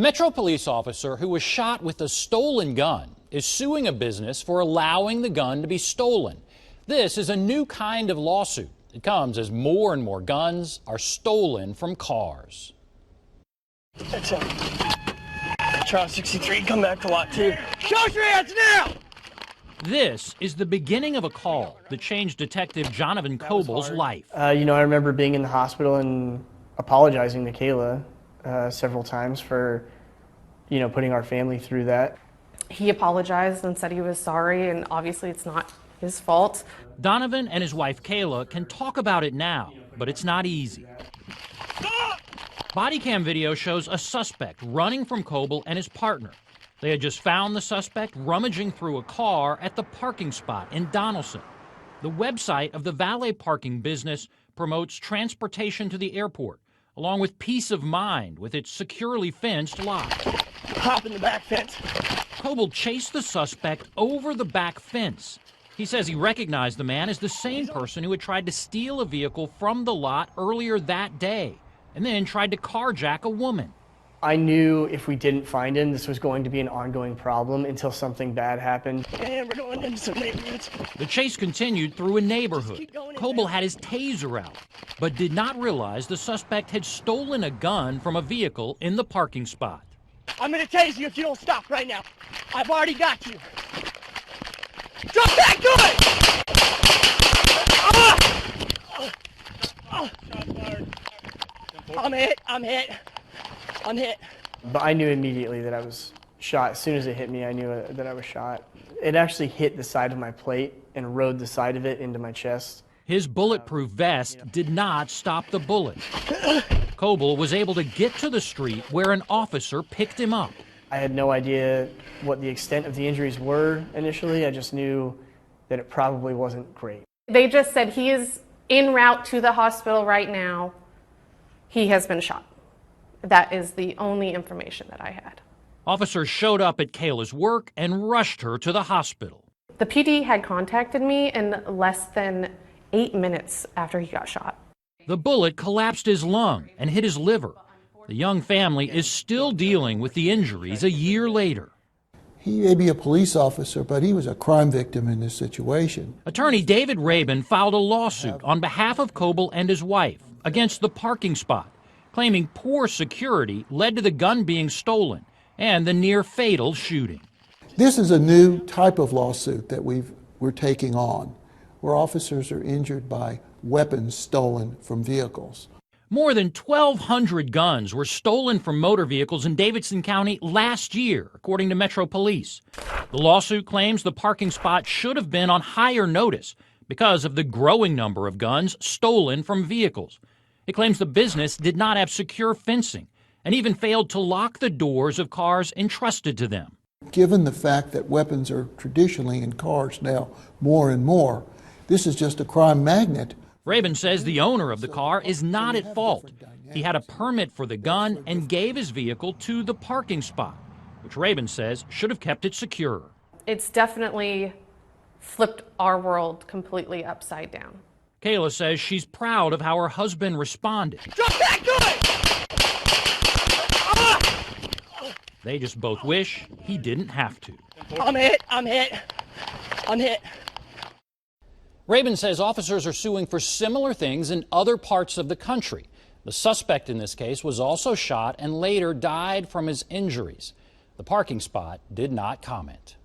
Metro police officer who was shot with a stolen gun is suing a business for allowing the gun to be stolen. This is a new kind of lawsuit. It comes as more and more guns are stolen from cars. That's him. Trial 63, come back to lot 2. Show your hands now! This is the beginning of a call that changed Detective Jonathan Coble's life. I remember being in the hospital and apologizing to Kayla several times for, putting our family through that. He apologized and said he was sorry, and obviously it's not his fault. Donovan and his wife Kayla can talk about it now, but it's not easy. Body cam video shows a suspect running from Coble and his partner. They had just found the suspect rummaging through a car at the parking spot in Donaldson. The website of the valet parking business promotes transportation to the airport, along with peace of mind with its securely fenced lot. Hop in the back fence. Coble chased the suspect over the back fence. He says he recognized the man as the same person who had tried to steal a vehicle from the lot earlier that day and then tried to carjack a woman. I knew if we didn't find him, this was going to be an ongoing problem until something bad happened. And we're going into some neighborhoods. The chase continued through a neighborhood. Coble had his taser out, but did not realize the suspect had stolen a gun from a vehicle in the parking spot. I'm going to tase you if you don't stop right now. I've already got you. Drop back, do it! I'm hit. But I knew immediately that I was shot. As soon as it hit me, I knew that I was shot. It actually hit the side of my plate and rode the side of it into my chest. His bulletproof vest did not stop the bullet. Coble was able to get to the street where an officer picked him up. I had no idea what the extent of the injuries were initially. I just knew that it probably wasn't great. They just said he is en route to the hospital right now. He has been shot. That is the only information that I had. Officers showed up at Kayla's work and rushed her to the hospital. The PD had contacted me in less than 8 minutes after he got shot. The bullet collapsed his lung and hit his liver. The young family is still dealing with the injuries a year later. He may be a police officer, but he was a crime victim in this situation. Attorney David Rabin filed a lawsuit on behalf of Coble and his wife against the parking spot, claiming poor security led to the gun being stolen and the near-fatal shooting. This is a new type of lawsuit that we're taking on, where officers are injured by weapons stolen from vehicles. More than 1,200 guns were stolen from motor vehicles in Davidson County last year, according to Metro Police. The lawsuit claims the parking spot should have been on higher notice because of the growing number of guns stolen from vehicles. It claims the business did not have secure fencing and even failed to lock the doors of cars entrusted to them. Given the fact that weapons are traditionally in cars now more and more, this is just a crime magnet. Rabin says the owner of the car is not at fault. He had a permit for the gun and gave his vehicle to the parking spot, which Rabin says should have kept it secure. It's definitely flipped our world completely upside down. Kayla says she's proud of how her husband responded. Drop back, do it! They just both wish he didn't have to. I'm hit. Rabin says officers are suing for similar things in other parts of the country. The suspect in this case was also shot and later died from his injuries. The parking spot did not comment.